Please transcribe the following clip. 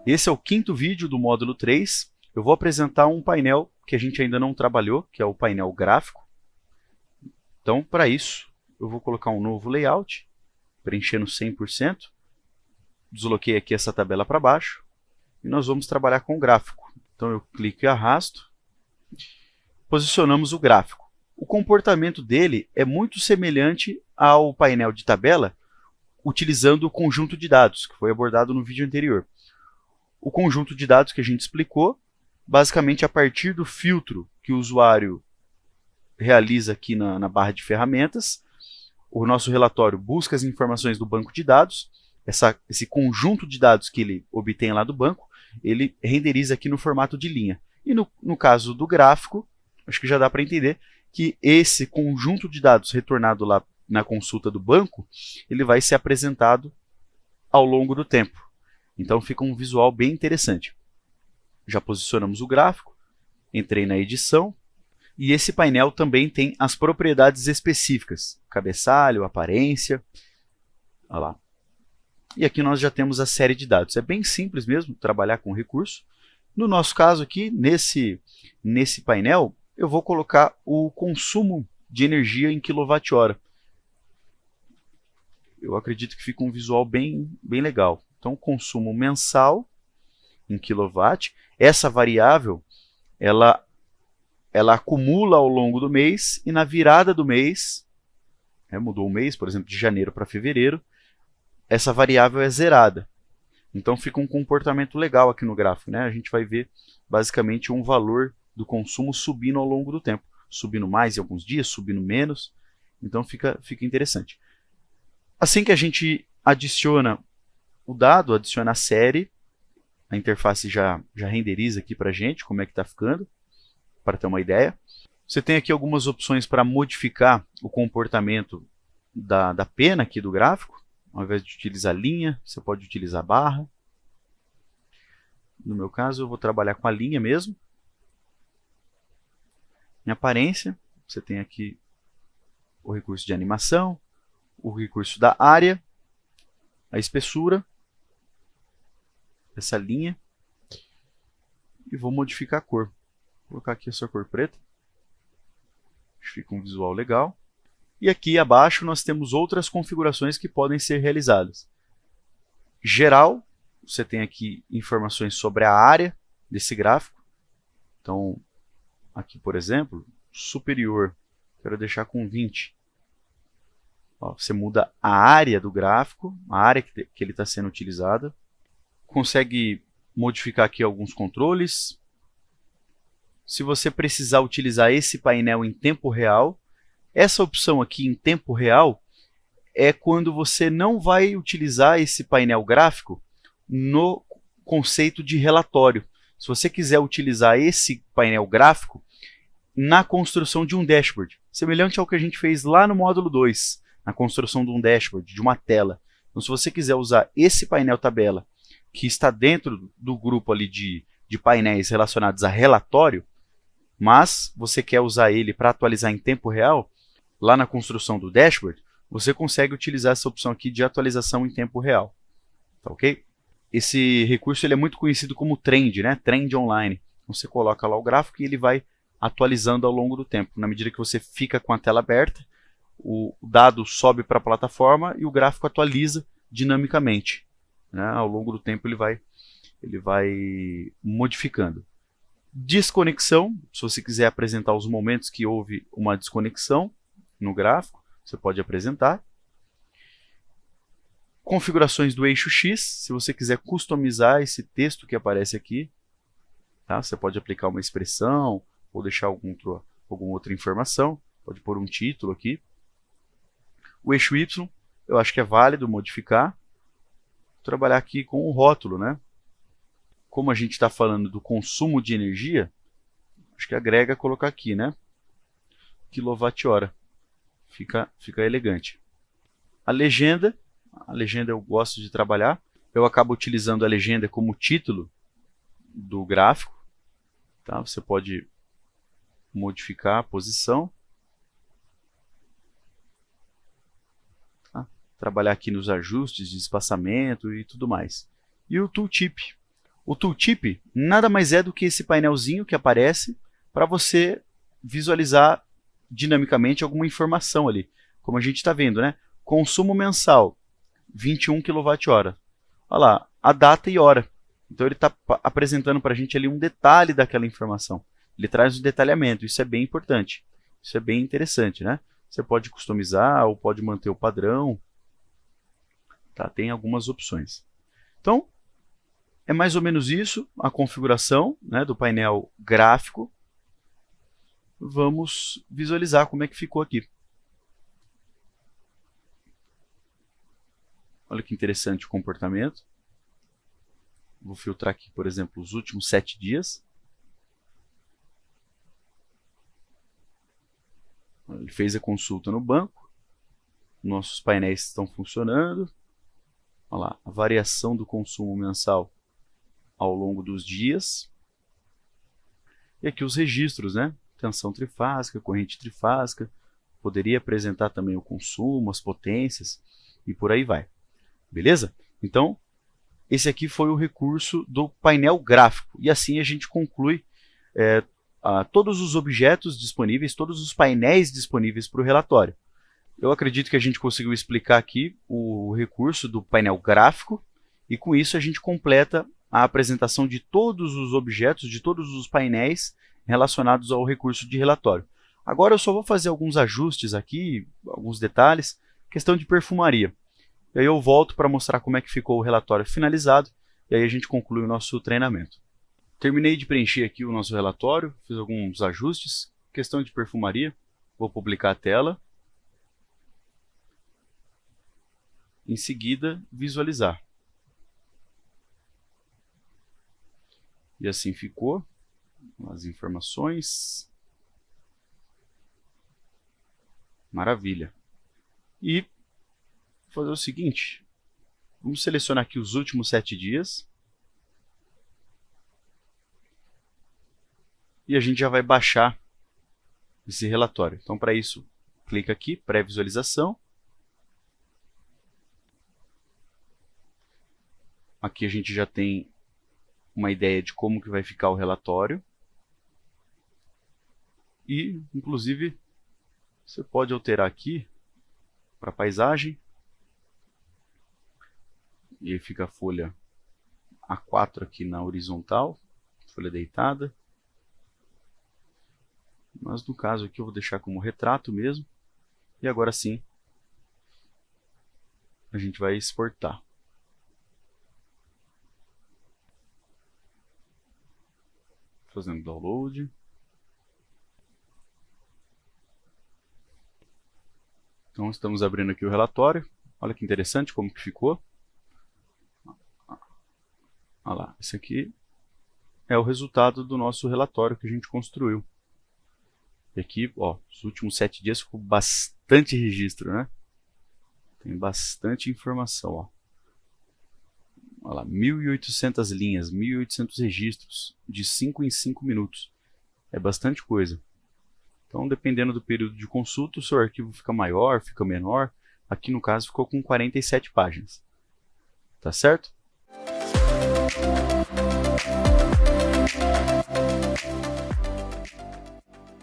Esse é o quinto vídeo do módulo 3. Eu vou apresentar um painel que a gente ainda não trabalhou, que é o painel gráfico. Então, para isso, eu vou colocar um novo layout, preenchendo 100%. Desloquei aqui essa tabela para baixo e nós vamos trabalhar com o gráfico. Então, eu clico e arrasto. Posicionamos o gráfico. O comportamento dele é muito semelhante ao painel de tabela, utilizando o conjunto de dados, que foi abordado no vídeo anterior. O conjunto de dados que a gente explicou, basicamente a partir do filtro que o usuário realiza aqui na barra de ferramentas, o nosso relatório busca as informações do banco de dados, esse conjunto de dados que ele obtém lá do banco, ele renderiza aqui no formato de linha. E no caso do gráfico, acho que já dá para entender que esse conjunto de dados retornado lá na consulta do banco, ele vai ser apresentado ao longo do tempo. Então fica um visual bem interessante. Já posicionamos o gráfico, entrei na edição, e esse painel também tem as propriedades específicas, cabeçalho, aparência, olha lá. E aqui nós já temos a série de dados. É bem simples mesmo trabalhar com recurso. No nosso caso aqui, nesse painel, eu vou colocar o consumo de energia em kWh. Eu acredito que fica um visual bem legal. Então, consumo mensal em kW. Essa variável, ela acumula ao longo do mês e na virada do mês, mudou o mês, por exemplo, de janeiro para fevereiro, essa variável é zerada. Então fica um comportamento legal aqui no gráfico, né? A gente vai ver basicamente um valor do consumo subindo ao longo do tempo. Subindo mais em alguns dias, subindo menos. Então fica interessante. Assim que a gente adiciona o dado, adiciona a série, a interface já renderiza aqui para a gente como é que está ficando, para ter uma ideia. Você tem aqui algumas opções para modificar o comportamento da pena aqui do gráfico. Ao invés de utilizar linha, você pode utilizar barra. No meu caso, eu vou trabalhar com a linha mesmo. Em aparência, você tem aqui o recurso de animação, o recurso da área, a espessura, essa linha, e vou modificar a cor. Vou colocar aqui a sua cor preta. Fica um visual legal. E aqui abaixo nós temos outras configurações que podem ser realizadas. Geral, você tem aqui informações sobre a área desse gráfico. Então, aqui, por exemplo, superior, quero deixar com 20. Ó, você muda a área do gráfico, a área que ele está sendo utilizada. Consegue modificar aqui alguns controles. Se você precisar utilizar esse painel em tempo real, essa opção aqui em tempo real é quando você não vai utilizar esse painel gráfico no conceito de relatório. Se você quiser utilizar esse painel gráfico na construção de um dashboard, semelhante ao que a gente fez lá no módulo 2, na construção de um dashboard, de uma tela. Então, se você quiser usar esse painel tabela, que está dentro do grupo ali de painéis relacionados a relatório, mas você quer usar ele para atualizar em tempo real, lá na construção do dashboard, você consegue utilizar essa opção aqui de atualização em tempo real. Tá ok? Esse recurso ele é muito conhecido como trend, né? Trend online. Então, você coloca lá o gráfico e ele vai atualizando ao longo do tempo. Na medida que você fica com a tela aberta, o dado sobe para a plataforma e o gráfico atualiza dinamicamente, né? Ao longo do tempo ele vai modificando. Desconexão, se você quiser apresentar os momentos que houve uma desconexão no gráfico, você pode apresentar. Configurações do eixo X, se você quiser customizar esse texto que aparece aqui, tá? Você pode aplicar uma expressão ou deixar alguma outra informação, pode pôr um título aqui. O eixo Y, eu acho que é válido modificar. Vou trabalhar aqui com o rótulo, né? Como a gente está falando do consumo de energia, acho que agrega colocar aqui, né? Quilowatt-hora. Fica elegante. A legenda eu gosto de trabalhar. Eu acabo utilizando a legenda como título do gráfico. Tá? Você pode modificar a posição. Trabalhar aqui nos ajustes de espaçamento e tudo mais. E o tooltip. O tooltip nada mais é do que esse painelzinho que aparece para você visualizar dinamicamente alguma informação ali. Como a gente está vendo, né? Consumo mensal, 21 kWh. Olha lá, a data e hora. Então ele está apresentando para a gente ali um detalhe daquela informação. Ele traz um detalhamento, isso é bem importante. Isso é bem interessante, né? Você pode customizar ou pode manter o padrão. Tá? Tem algumas opções. Então, é mais ou menos isso, a configuração, né, do painel gráfico. Vamos visualizar como é que ficou aqui. Olha que interessante o comportamento. Vou filtrar aqui, por exemplo, os últimos 7 dias. Ele fez a consulta no banco. Nossos painéis estão funcionando. Olha lá, a variação do consumo mensal ao longo dos dias. E aqui os registros, né? Tensão trifásica, corrente trifásica. Poderia apresentar também o consumo, as potências e por aí vai. Beleza? Então, esse aqui foi o recurso do painel gráfico. E assim a gente conclui todos os objetos disponíveis, todos os painéis disponíveis para o relatório. Eu acredito que a gente conseguiu explicar aqui o recurso do painel gráfico e com isso a gente completa a apresentação de todos os objetos, de todos os painéis relacionados ao recurso de relatório. Agora eu só vou fazer alguns ajustes aqui, alguns detalhes, questão de perfumaria. E aí eu volto para mostrar como é que ficou o relatório finalizado e aí a gente conclui o nosso treinamento. Terminei de preencher aqui o nosso relatório, fiz alguns ajustes. Questão de perfumaria, vou publicar a tela. Em seguida, visualizar. E assim ficou as informações. Maravilha. E vou fazer o seguinte, vamos selecionar aqui os últimos 7 dias. E a gente já vai baixar esse relatório. Então, para isso, clica aqui, pré-visualização. Aqui a gente já tem uma ideia de como que vai ficar o relatório. E, inclusive, você pode alterar aqui para paisagem. E aí fica a folha A4 aqui na horizontal, folha deitada. Mas no caso aqui eu vou deixar como retrato mesmo. E agora sim, a gente vai exportar. Fazendo download. Então estamos abrindo aqui o relatório. Olha que interessante como que ficou. Olha lá, esse aqui é o resultado do nosso relatório que a gente construiu. E aqui, ó, os últimos 7 dias ficou bastante registro, né? Tem bastante informação, ó. Olha lá, 1.800 linhas, 1.800 registros, de 5 em 5 minutos. É bastante coisa. Então, dependendo do período de consulta, o seu arquivo fica maior, fica menor. Aqui, no caso, ficou com 47 páginas. Tá certo?